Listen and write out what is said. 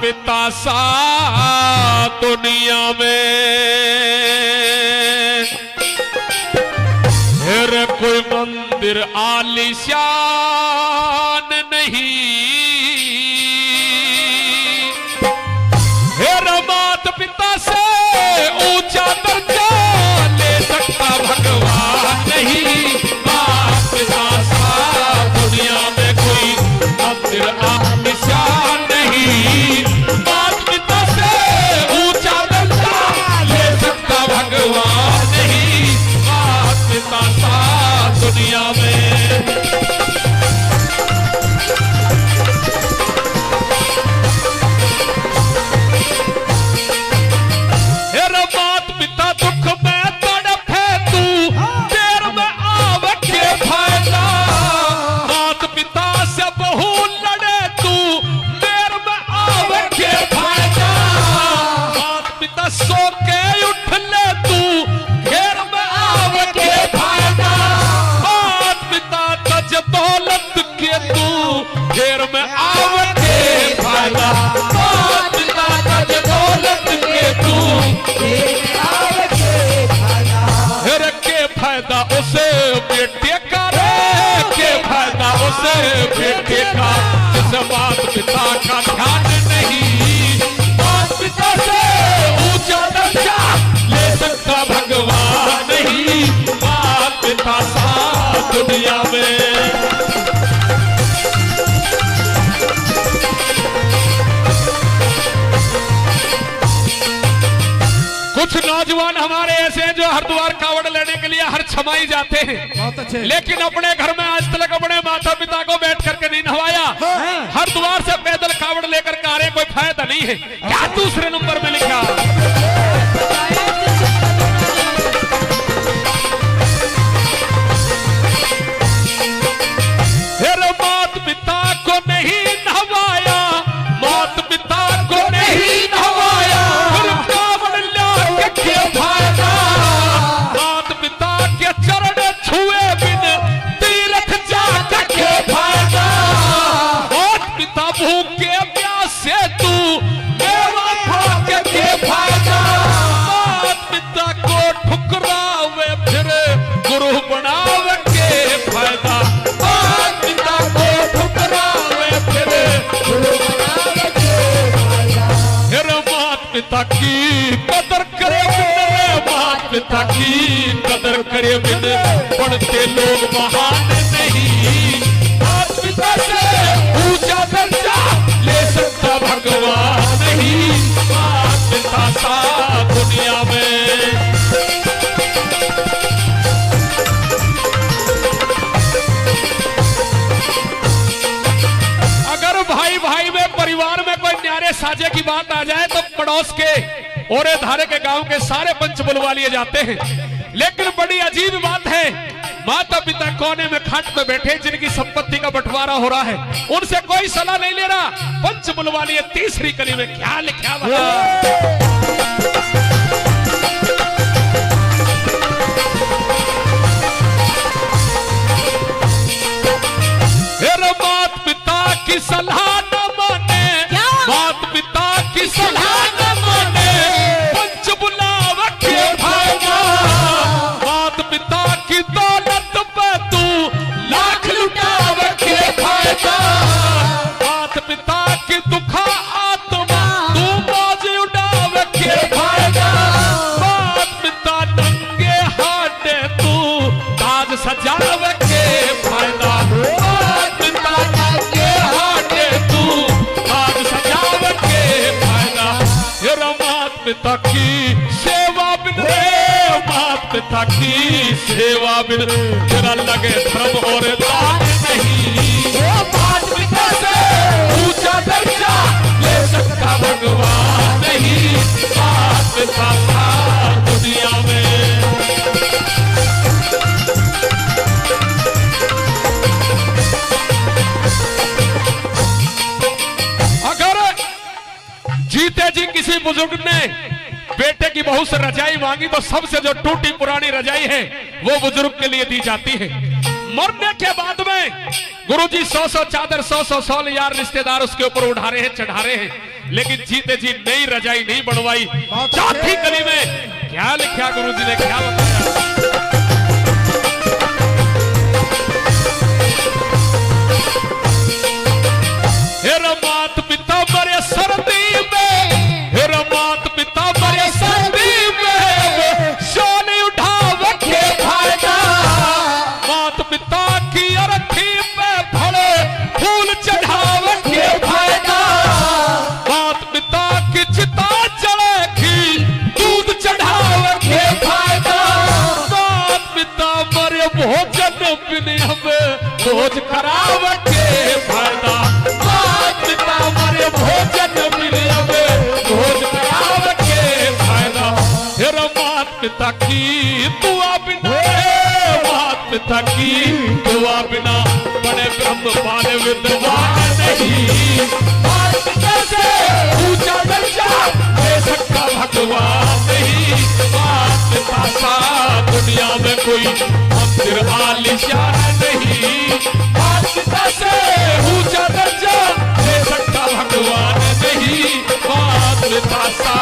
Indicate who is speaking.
Speaker 1: पिता सा दुनिया में फिर कोई मंदिर आलीशान नहीं, फिर माता पिता से ऊंचा दर्जा ले सकता भगवान नहीं। माता पिता सा दुनिया में कोई मंदिर आलीशान नहीं, माता पिता से ऊंचा दर्जा ले सकता भगवान नहीं। माता पिता सा दुनिया में उसे बेटे का रे के फायदा, उसे बेटे का जिसे माता पिता का ध्यान नहीं। माता पिता से ऊंचा दर्जा ले सकता भगवान नहीं। माता पिता सा दुनिया में कुछ नौजवान हमारे ऐसे हैं जो हरिद्वार कावड़ लेने के लिए हर छमाई जाते हैं, बहुत अच्छे, लेकिन अपने घर में आज तक अपने माता पिता को बैठ करके नहीं नहवाया। हरिद्वार से पैदल कावड़ लेकर के आ रहे, कोई फायदा नहीं है। क्या दूसरे नंबर में लिखा फिर माता पिता को नहीं नहवाया, माता पिता को नहीं नहवाया, फिर कावड़ के फायदा। माता पिता के चरण छुए बिन तीर्थ जाकर के फायदा। माता पिता भूखे प्यासे तू मेवा खा के फायदा। माता पिता को ठुकरावे फिर गुरु बनावे के फायदा। माता पिता को ठुकरावे फिर गुरु बनावे के फायदा। फिर माता पिता की कदर करे, माता पिता की कदर करे बिन पढ़ते लोग महान नहीं। माता पिता से ऊंचा दर्जा ले सकता भगवान नहीं। माता पिता सा दुनिया में अगर भाई भाई में परिवार में कोई न्यारे साजे की बात आ जाए तो पड़ोस के और धारे के गांव के सारे पंच बुलवा लिए जाते हैं। लेकिन बड़ी अजीब बात है, माता पिता कोने में खाट पे बैठे जिनकी संपत्ति का बंटवारा हो रहा है, उनसे कोई सलाह नहीं ले रहा, पंच बुलवा लिए। तीसरी कली में क्या लिखा हुआ फिर माता पिता की सलाह न माने, माता पिता की सलाह न माने, पंच बुलावा के फायदा। माता पिता की दौलत पे तू लाख लुटावे के फायदा। माता पिता की दुखा आत्मा तू मौज उड़ावे के फायदा। माता पिता नंगे हाथे तू ताज सजावे के फायदा। पिता की सेवा बिन रे, माता पिता की सेवा बिन तेरा लगे धर्म और दान नहीं। माता पिता से ऊंचा दर्जा ले सकता भगवान नहीं। माता पिता सा दुनिया में जीते जी किसी बुजुर्ग ने बेटे की बहू से रजाई मांगी तो सबसे जो टूटी पुरानी रजाई है वो बुजुर्ग के लिए दी जाती है। मरने के बाद में गुरुजी 100 चादर 100 सौल यार रिश्तेदार उसके ऊपर उठा रहे हैं, चढ़ा रहे हैं, लेकिन जीते जी नई रजाई नहीं बनवाई। चौथी कली में क्या लिखा गुरुजी ने, क्या बताया? हेरा मात पिता मरे सर्दी में, हेरा मात पिता मरे सर्दी में, सोने उठा वखे फायदा। मात पिता की अर्थी पे फड़े फूल चढ़ावे के फायदा। मात पिता की चिता जलेगी दूध चढ़ावे के फायदा। मात पिता मरे भोजन बिने हमें भोज करावे के फायदा। भोजन मिले भोज करावे के फायदा। हेरा मात पिता की दुआ बिना, मात पिता की दुआ बिना बड़े ब्रह्म पाने विद्वान नहीं। मात पिता से ऊंचा दर्जा दे सकता भगवान नहीं। मात पिता सा दुनिया में कोई मंदिर आलिशान नहीं। मात पिता से ऊंचा दर्जा दे सकता भगवान नहीं। मात पिता सा